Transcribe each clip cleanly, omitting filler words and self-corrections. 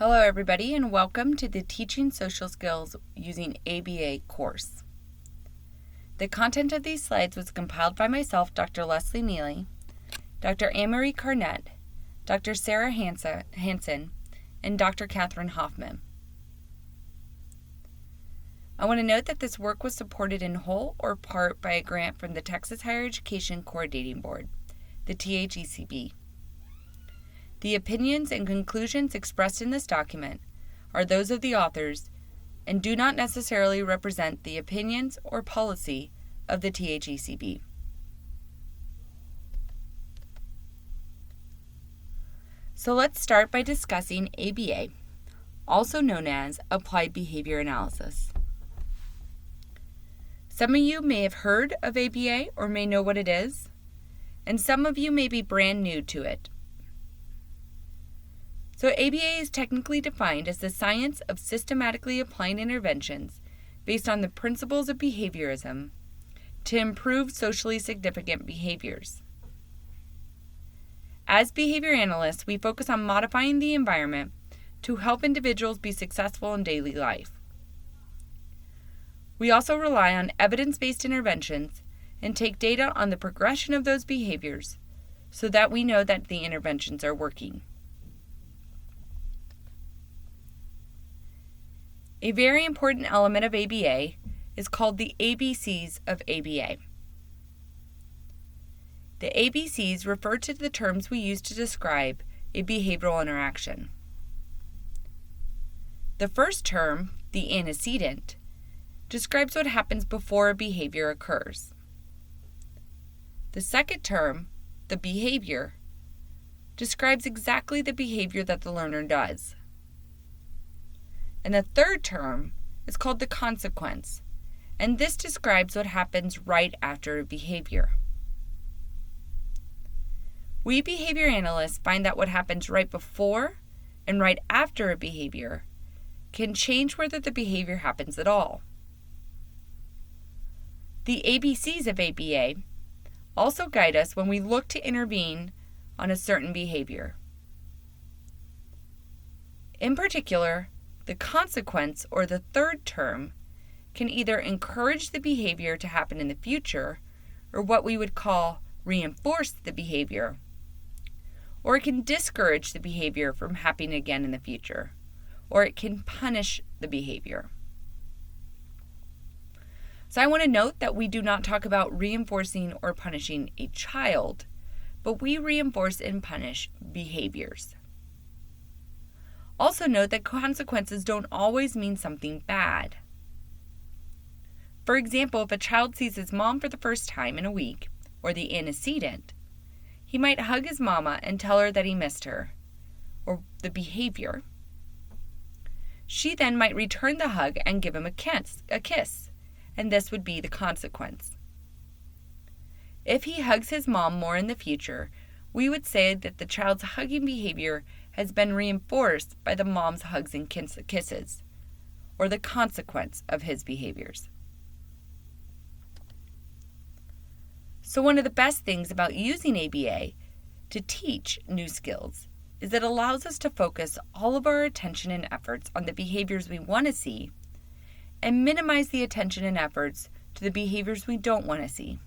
Hello everybody and welcome to the Teaching Social Skills Using ABA course. The content of these slides was compiled by myself, Dr. Leslie Neely, Dr. Anne-Marie Carnett, Dr. Sarah Hansen, and Dr. Catherine Hoffman. I want to note that this work was supported in whole or part by a grant from the Texas Higher Education Coordinating Board, the THECB. The opinions and conclusions expressed in this document are those of the authors and do not necessarily represent the opinions or policy of the THECB. So let's start by discussing ABA, also known as Applied Behavior Analysis. Some of you may have heard of ABA or may know what it is, and some of you may be brand new to it. So ABA is technically defined as the science of systematically applying interventions based on the principles of behaviorism to improve socially significant behaviors. As behavior analysts, we focus on modifying the environment to help individuals be successful in daily life. We also rely on evidence-based interventions and take data on the progression of those behaviors so that we know that the interventions are working. A very important element of ABA is called the ABCs of ABA. The ABCs refer to the terms we use to describe a behavioral interaction. The first term, the antecedent, describes what happens before a behavior occurs. The second term, the behavior, describes exactly the behavior that the learner does. And the third term is called the consequence, and this describes what happens right after a behavior. We behavior analysts find that what happens right before and right after a behavior can change whether the behavior happens at all. The ABCs of ABA also guide us when we look to intervene on a certain behavior. In particular, the consequence, or the third term, can either encourage the behavior to happen in the future, or what we would call reinforce the behavior, or it can discourage the behavior from happening again in the future, or it can punish the behavior. So I want to note that we do not talk about reinforcing or punishing a child, but we reinforce and punish behaviors. Also note that consequences don't always mean something bad. For example, if a child sees his mom for the first time in a week, or the antecedent, he might hug his mama and tell her that he missed her, or the behavior. She then might return the hug and give him a kiss, and this would be the consequence. If he hugs his mom more in the future, we would say that the child's hugging behavior has been reinforced by the mom's hugs and kisses, or the consequence of his behaviors. So one of the best things about using ABA to teach new skills is it allows us to focus all of our attention and efforts on the behaviors we want to see and minimize the attention and efforts to the behaviors we don't want to see.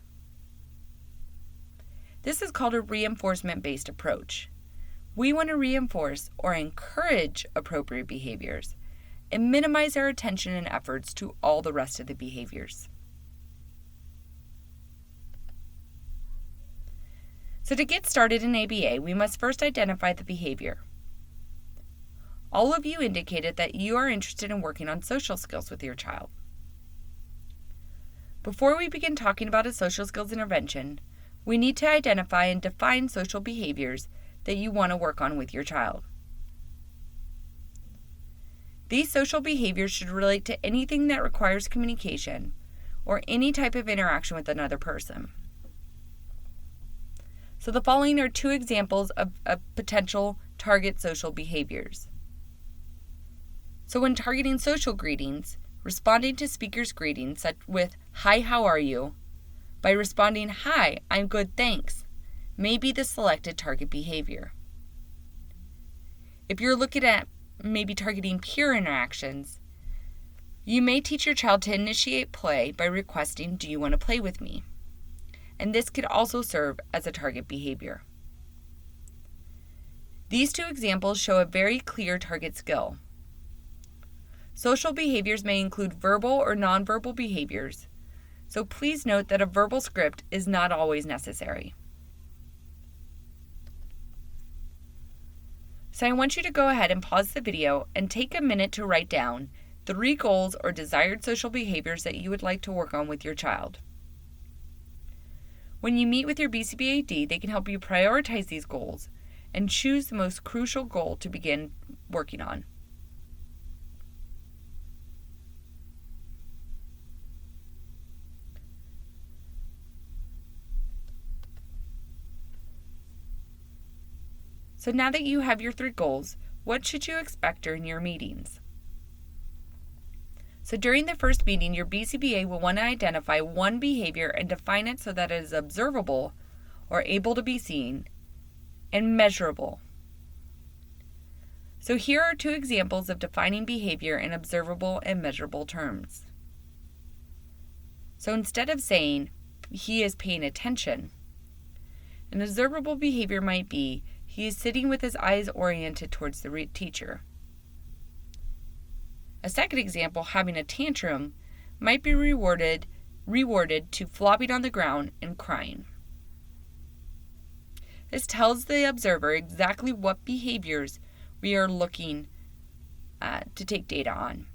This is called a reinforcement-based approach. We want to reinforce or encourage appropriate behaviors and minimize our attention and efforts to all the rest of the behaviors. So to get started in ABA, we must first identify the behavior. All of you indicated that you are interested in working on social skills with your child. Before we begin talking about a social skills intervention, we need to identify and define social behaviors that you want to work on with your child. These social behaviors should relate to anything that requires communication or any type of interaction with another person. So the following are two examples of potential target social behaviors. So when targeting social greetings, responding to speakers' greetings such with, "Hi, how are you?" by responding, "Hi, I'm good, thanks," may be the selected target behavior. If you're looking at maybe targeting peer interactions, you may teach your child to initiate play by requesting, "Do you want to play with me?" And this could also serve as a target behavior. These two examples show a very clear target skill. Social behaviors may include verbal or nonverbal behaviors, so please note that a verbal script is not always necessary. So I want you to go ahead and pause the video and take a minute to write down 3 goals or desired social behaviors that you would like to work on with your child. When you meet with your BCBAD, they can help you prioritize these goals and choose the most crucial goal to begin working on. So now that you have your 3 goals, what should you expect during your meetings? So during the first meeting, your BCBA will want to identify one behavior and define it so that it is observable or able to be seen and measurable. So here are 2 examples of defining behavior in observable and measurable terms. So instead of saying, "He is paying attention," an observable behavior might be, "He is sitting with his eyes oriented towards the teacher." A second example, having a tantrum, might be rewarded to flopping on the ground and crying. This tells the observer exactly what behaviors we are looking to take data on.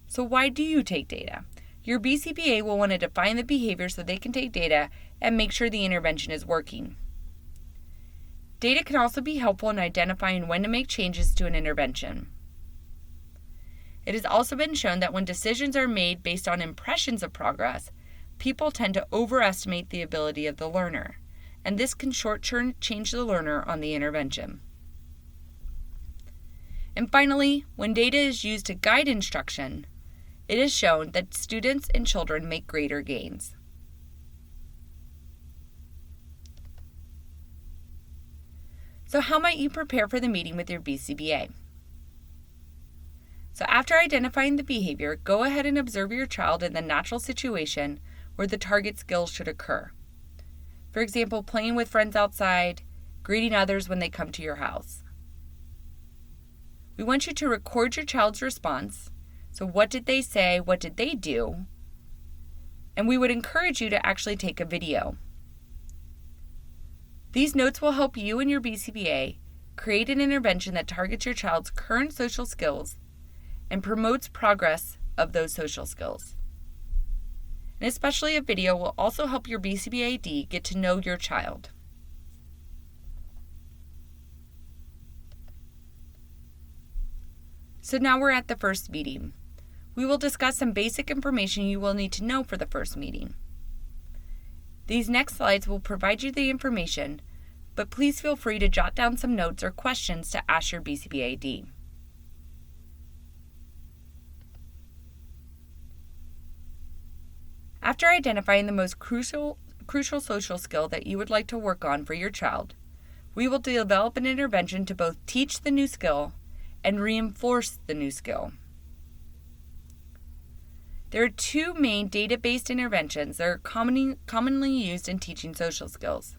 So why do you take data? Your BCBA will want to define the behavior so they can take data and make sure the intervention is working. Data can also be helpful in identifying when to make changes to an intervention. It has also been shown that when decisions are made based on impressions of progress, people tend to overestimate the ability of the learner, and this can short-change the learner on the intervention. And finally, when data is used to guide instruction, it is shown that students and children make greater gains. So how might you prepare for the meeting with your BCBA? So after identifying the behavior, go ahead and observe your child in the natural situation where the target skills should occur. For example, playing with friends outside, greeting others when they come to your house. We want you to record your child's response. So what did they say? What did they do? And we would encourage you to actually take a video. These notes will help you and your BCBA create an intervention that targets your child's current social skills and promotes progress of those social skills. And especially a video will also help your BCBAD get to know your child. So now we're at the first meeting. We will discuss some basic information you will need to know for the first meeting. These next slides will provide you the information, but please feel free to jot down some notes or questions to ask your BCBAD. After identifying the most crucial social skill that you would like to work on for your child, we will develop an intervention to both teach the new skill and reinforce the new skill. There are 2 main data-based interventions that are commonly used in teaching social skills.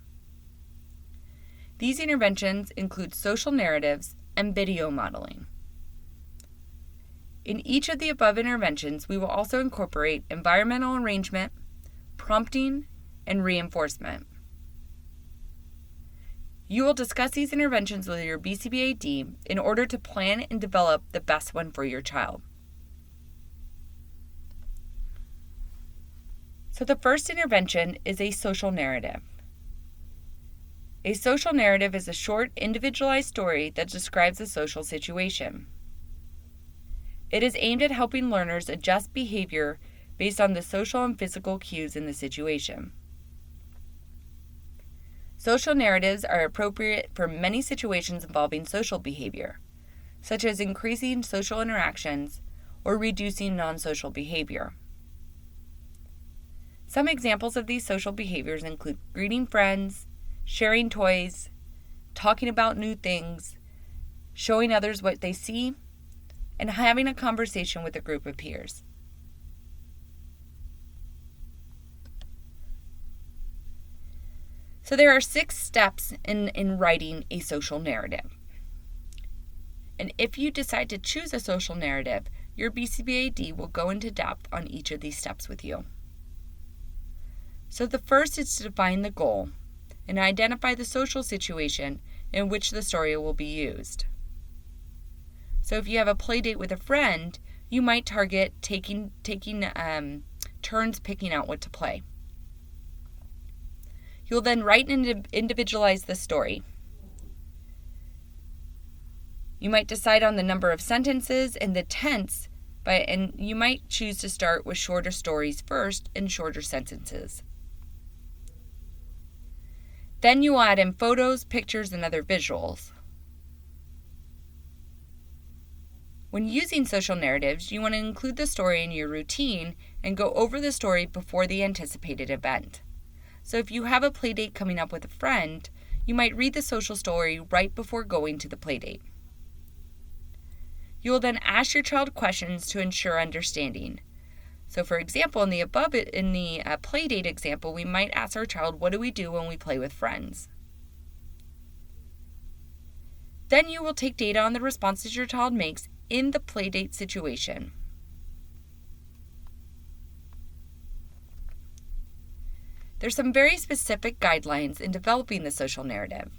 These interventions include social narratives and video modeling. In each of the above interventions, we will also incorporate environmental arrangement, prompting, and reinforcement. You will discuss these interventions with your BCBAD in order to plan and develop the best one for your child. So the first intervention is a social narrative. A social narrative is a short, individualized story that describes a social situation. It is aimed at helping learners adjust behavior based on the social and physical cues in the situation. Social narratives are appropriate for many situations involving social behavior, such as increasing social interactions or reducing non-social behavior. Some examples of these social behaviors include greeting friends, sharing toys, talking about new things, showing others what they see, and having a conversation with a group of peers. So there are 6 steps in writing a social narrative. And if you decide to choose a social narrative, your BCBAD will go into depth on each of these steps with you. So the first is to define the goal and identify the social situation in which the story will be used. So if you have a play date with a friend, you might target taking turns picking out what to play. You'll then write and individualize the story. You might decide on the number of sentences and the tense, and you might choose to start with shorter stories first and shorter sentences. Then you will add in photos, pictures, and other visuals. When using social narratives, you want to include the story in your routine and go over the story before the anticipated event. So if you have a playdate coming up with a friend, you might read the social story right before going to the playdate. You will then ask your child questions to ensure understanding. So for example, in the playdate example, we might ask our child, what do we do when we play with friends? Then you will take data on the responses your child makes in the playdate situation. There's some very specific guidelines in developing the social narrative.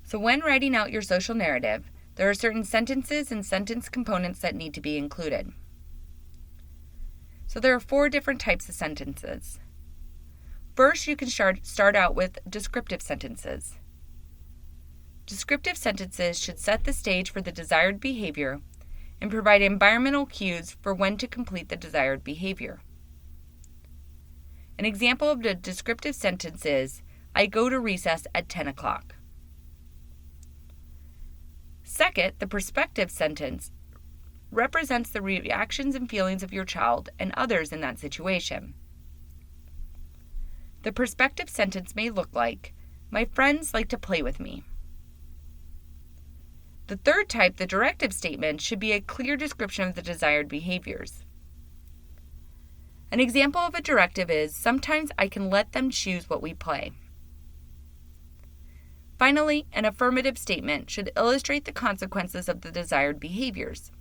So when writing out your social narrative, there are certain sentences and sentence components that need to be included. So there are 4 different types of sentences. First, you can start out with descriptive sentences. Descriptive sentences should set the stage for the desired behavior and provide environmental cues for when to complete the desired behavior. An example of a descriptive sentence is, I go to recess at 10 o'clock. Second, the perspective sentence represents the reactions and feelings of your child and others in that situation. The perspective sentence may look like, my friends like to play with me. The third type, the directive statement, should be a clear description of the desired behaviors. An example of a directive is, sometimes I can let them choose what we play. Finally, an affirmative statement should illustrate the consequences of the desired behaviors.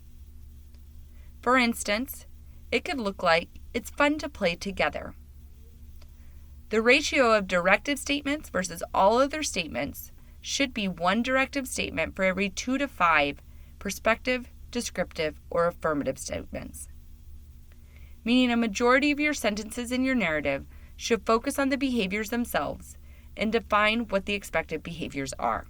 For instance, it could look like, it's fun to play together. The ratio of directive statements versus all other statements should be 1 directive statement for every 2 to 5 perspective, descriptive, or affirmative statements. Meaning a majority of your sentences in your narrative should focus on the behaviors themselves and define what the expected behaviors are.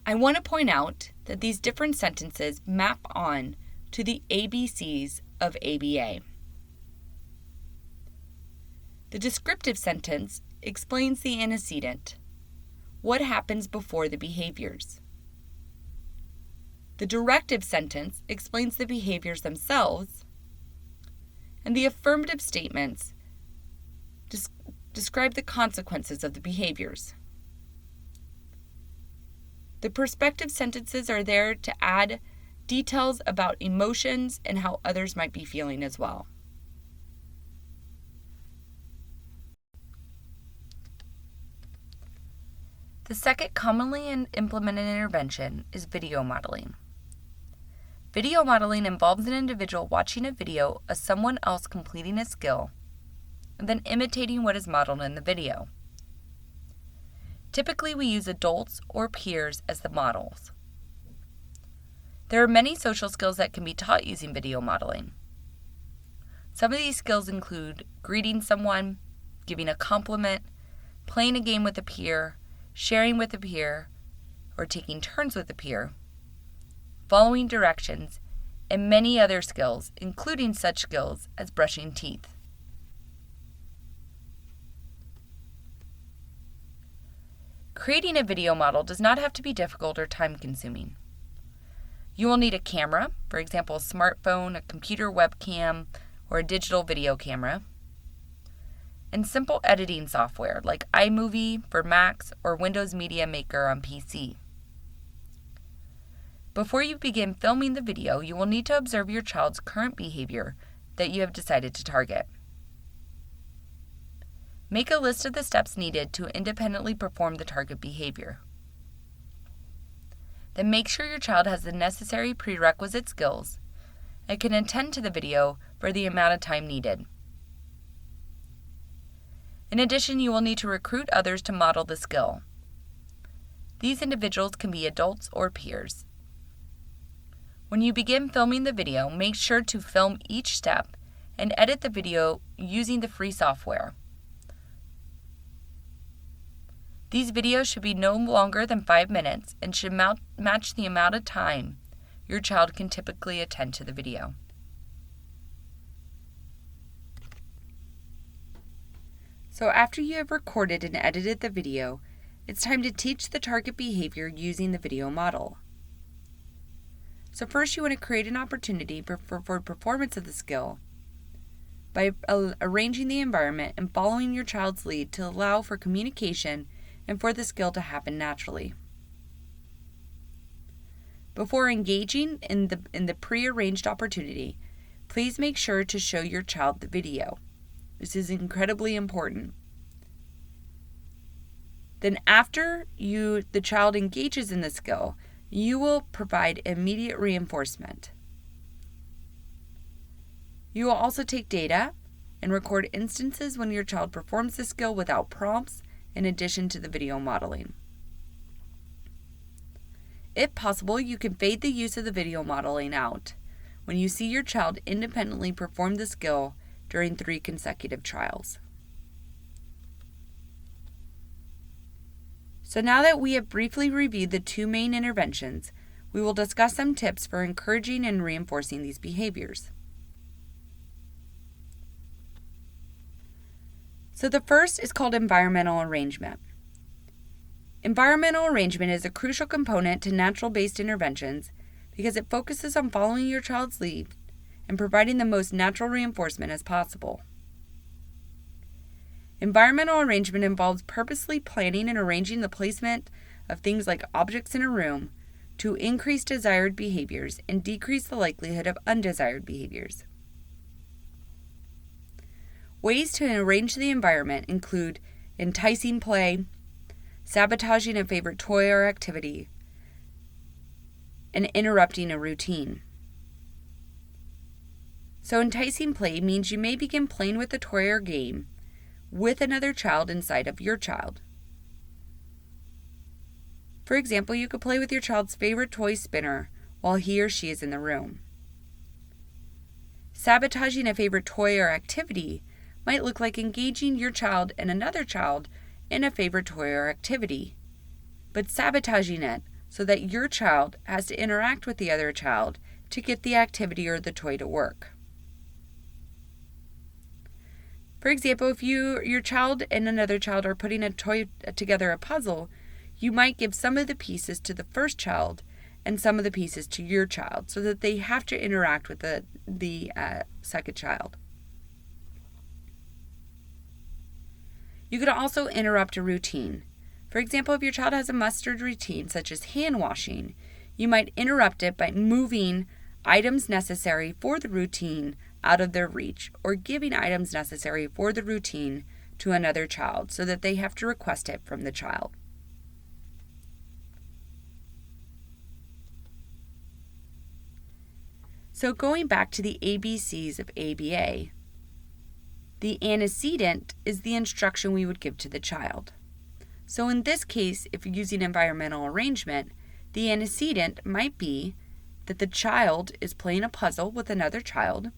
I want to point out that these different sentences map on to the ABCs of ABA. The descriptive sentence explains the antecedent, what happens before the behaviors. The directive sentence explains the behaviors themselves, and the affirmative statements describe the consequences of the behaviors. The perspective sentences are there to add details about emotions and how others might be feeling as well. The second commonly implemented intervention is video modeling. Video modeling involves an individual watching a video of someone else completing a skill and then imitating what is modeled in the video. Typically, we use adults or peers as the models. There are many social skills that can be taught using video modeling. Some of these skills include greeting someone, giving a compliment, playing a game with a peer, sharing with a peer, or taking turns with a peer, following directions, and many other skills, including such skills as brushing teeth. Creating a video model does not have to be difficult or time-consuming. You will need a camera, for example, a smartphone, a computer webcam, or a digital video camera. and simple editing software like iMovie for Macs or Windows Media Maker on PC. Before you begin filming the video, you will need to observe your child's current behavior that you have decided to target. Make a list of the steps needed to independently perform the target behavior. Then make sure your child has the necessary prerequisite skills and can attend to the video for the amount of time needed. In addition, you will need to recruit others to model the skill. These individuals can be adults or peers. When you begin filming the video, make sure to film each step and edit the video using the free software. These videos should be no longer than 5 minutes and should match the amount of time your child can typically attend to the video. So after you have recorded and edited the video, it's time to teach the target behavior using the video model. So first you want to create an opportunity for performance of the skill by arranging the environment and following your child's lead to allow for communication and for the skill to happen naturally. Before engaging in the pre-arranged opportunity, please make sure to show your child the video. This is incredibly important. Then after the child engages in the skill, you will provide immediate reinforcement. You will also take data and record instances when your child performs the skill without prompts in addition to the video modeling. If possible, you can fade the use of the video modeling out when you see your child independently perform the skill during 3 consecutive trials. So now that we have briefly reviewed the 2 main interventions, we will discuss some tips for encouraging and reinforcing these behaviors. So the first is called environmental arrangement. Environmental arrangement is a crucial component to natural-based interventions because it focuses on following your child's lead and providing the most natural reinforcement as possible. Environmental arrangement involves purposely planning and arranging the placement of things like objects in a room to increase desired behaviors and decrease the likelihood of undesired behaviors. Ways to arrange the environment include enticing play, sabotaging a favorite toy or activity, and interrupting a routine. So enticing play means you may begin playing with a toy or game with another child inside of your child. For example, you could play with your child's favorite toy spinner while he or she is in the room. Sabotaging a favorite toy or activity might look like engaging your child and another child in a favorite toy or activity, but sabotaging it so that your child has to interact with the other child to get the activity or the toy to work. For example, if your child and another child are putting together a puzzle, you might give some of the pieces to the first child and some of the pieces to your child so that they have to interact with the second child. You could also interrupt a routine. For example, if your child has a mustard routine such as hand washing, you might interrupt it by moving items necessary for the routine out of their reach or giving items necessary for the routine to another child so that they have to request it from the child. So going back to the ABCs of ABA, the antecedent is the instruction we would give to the child. So in this case, if you're using environmental arrangement, the antecedent might be that the child is playing a puzzle with another child,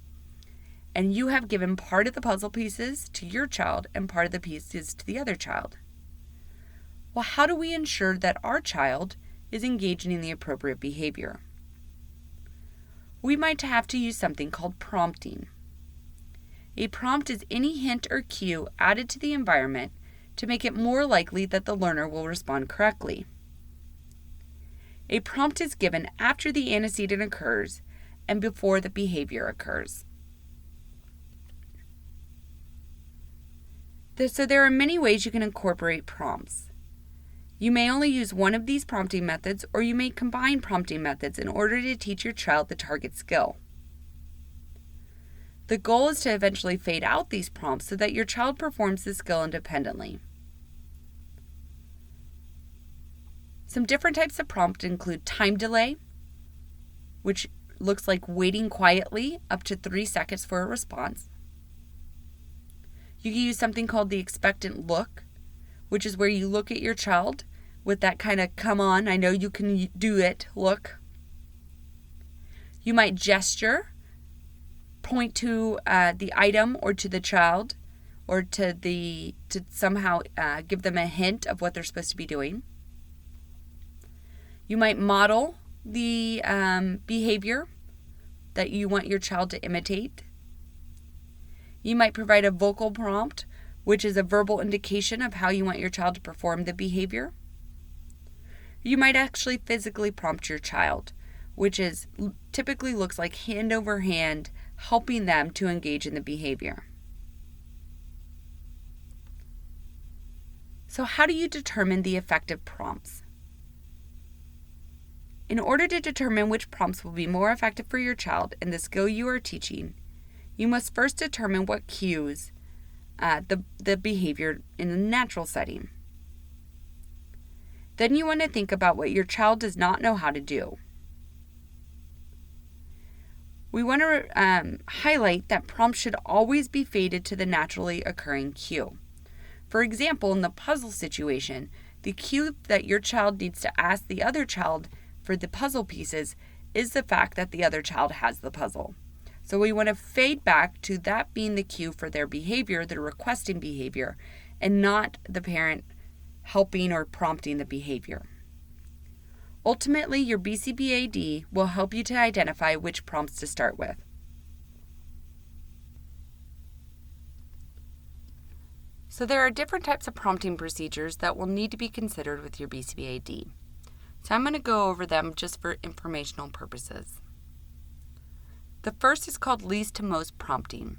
and you have given part of the puzzle pieces to your child and part of the pieces to the other child. Well, how do we ensure that our child is engaging in the appropriate behavior? We might have to use something called prompting. A prompt is any hint or cue added to the environment to make it more likely that the learner will respond correctly. A prompt is given after the antecedent occurs and before the behavior occurs. So there are many ways you can incorporate prompts. You may only use one of these prompting methods, or you may combine prompting methods in order to teach your child the target skill. The goal is to eventually fade out these prompts so that your child performs the skill independently. Some different types of prompt include time delay, which looks like waiting quietly up to 3 seconds for a response. You can use something called the expectant look, which is where you look at your child with that kind of "come on, I know you can do it" look. You might gesture, point to the item or to the child, or to somehow give them a hint of what they're supposed to be doing. You might model the behavior that you want your child to imitate. You might provide a vocal prompt, which is a verbal indication of how you want your child to perform the behavior. You might actually physically prompt your child, which typically looks like hand over hand, helping them to engage in the behavior. So how do you determine the effective prompts? In order to determine which prompts will be more effective for your child and the skill you are teaching, you must first determine what cues the behavior in a natural setting. Then you want to think about what your child does not know how to do. We want to highlight that prompts should always be faded to the naturally occurring cue. For example, in the puzzle situation, the cue that your child needs to ask the other child for the puzzle pieces is the fact that the other child has the puzzle. So we want to fade back to that being the cue for their behavior, the requesting behavior, and not the parent helping or prompting the behavior. Ultimately, your BCBAD will help you to identify which prompts to start with. So there are different types of prompting procedures that will need to be considered with your BCBAD. So I'm going to go over them just for informational purposes. The first is called least to most prompting.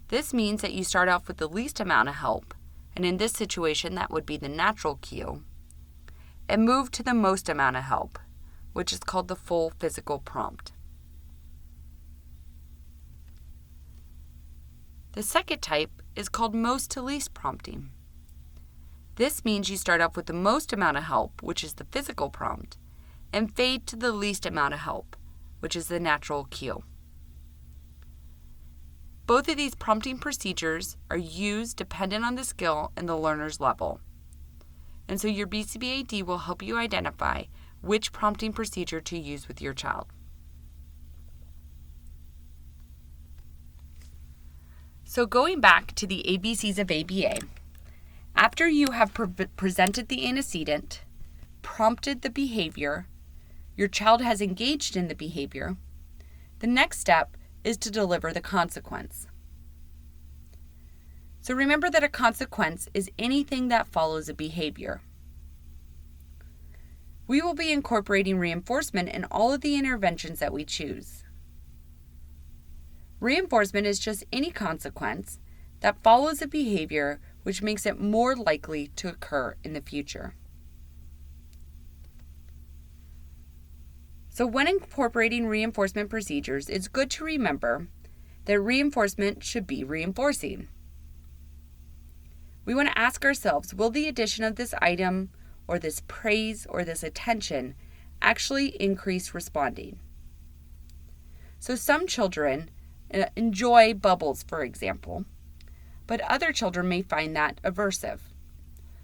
This means that you start off with the least amount of help, and in this situation that would be the natural cue, and move to the most amount of help, which is called the full physical prompt. The second type is called most to least prompting. This means you start off with the most amount of help, which is the physical prompt, and fade to the least amount of help, which is the natural cue. Both of these prompting procedures are used dependent on the skill and the learner's level. And so your BCBAD will help you identify which prompting procedure to use with your child. So going back to the ABCs of ABA, after you have presented the antecedent, prompted the behavior, your child has engaged in the behavior, the next step is to deliver the consequence. So remember that a consequence is anything that follows a behavior. We will be incorporating reinforcement in all of the interventions that we choose. Reinforcement is just any consequence that follows a behavior which makes it more likely to occur in the future. So when incorporating reinforcement procedures, it's good to remember that reinforcement should be reinforcing. We want to ask ourselves, will the addition of this item or this praise or this attention actually increase responding? So some children enjoy bubbles, for example, but other children may find that aversive.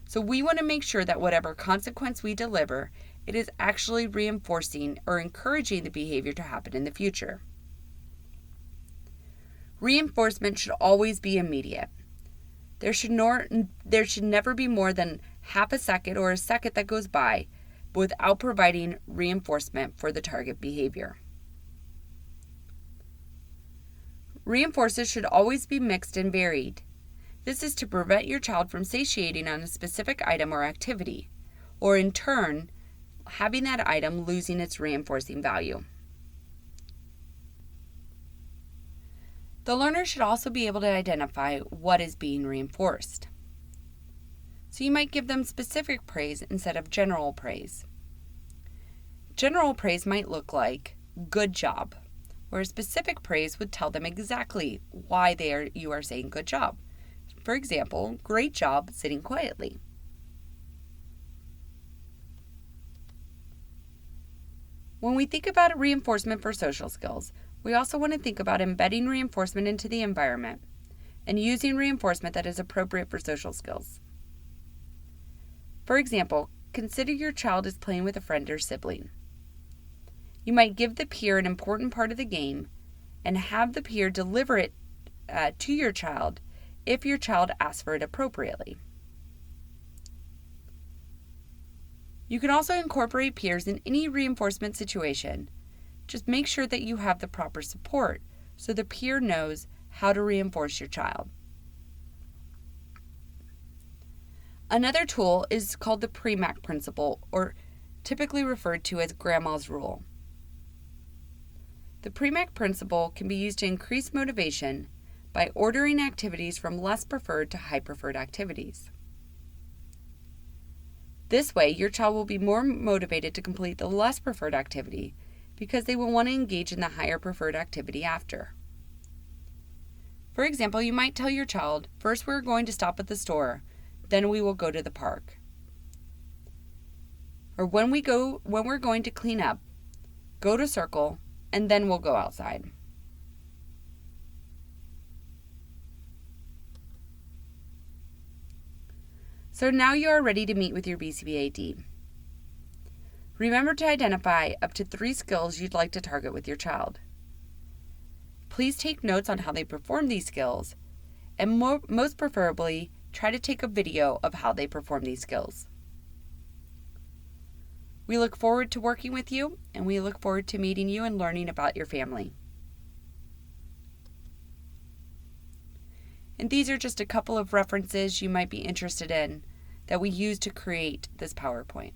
So we want to make sure that whatever consequence we deliver, it is actually reinforcing or encouraging the behavior to happen in the future. Reinforcement should always be immediate. There should never be more than half a second or a second that goes by without providing reinforcement for the target behavior. Reinforcers should always be mixed and varied. This is to prevent your child from satiating on a specific item or activity, or in turn, having that item losing its reinforcing value. The learner should also be able to identify what is being reinforced. So you might give them specific praise instead of general praise. General praise might look like, good job, where specific praise would tell them exactly why you are saying good job. For example, great job sitting quietly. When we think about reinforcement for social skills, we also want to think about embedding reinforcement into the environment and using reinforcement that is appropriate for social skills. For example, consider your child is playing with a friend or sibling. You might give the peer an important part of the game and have the peer deliver it to your child if your child asks for it appropriately. You can also incorporate peers in any reinforcement situation. Just make sure that you have the proper support so the peer knows how to reinforce your child. Another tool is called the Premack principle, or typically referred to as Grandma's rule. The Premack principle can be used to increase motivation by ordering activities from less preferred to high preferred activities. This way, your child will be more motivated to complete the less preferred activity because they will want to engage in the higher preferred activity after. For example, you might tell your child, first we're going to stop at the store, then we will go to the park. Or when we're going to clean up, go to circle, and then we'll go outside. So now you are ready to meet with your BCBAD. Remember to identify up to 3 skills you'd like to target with your child. Please take notes on how they perform these skills, and most preferably, try to take a video of how they perform these skills. We look forward to working with you, and we look forward to meeting you and learning about your family. And these are just a couple of references you might be interested in that we use to create this PowerPoint.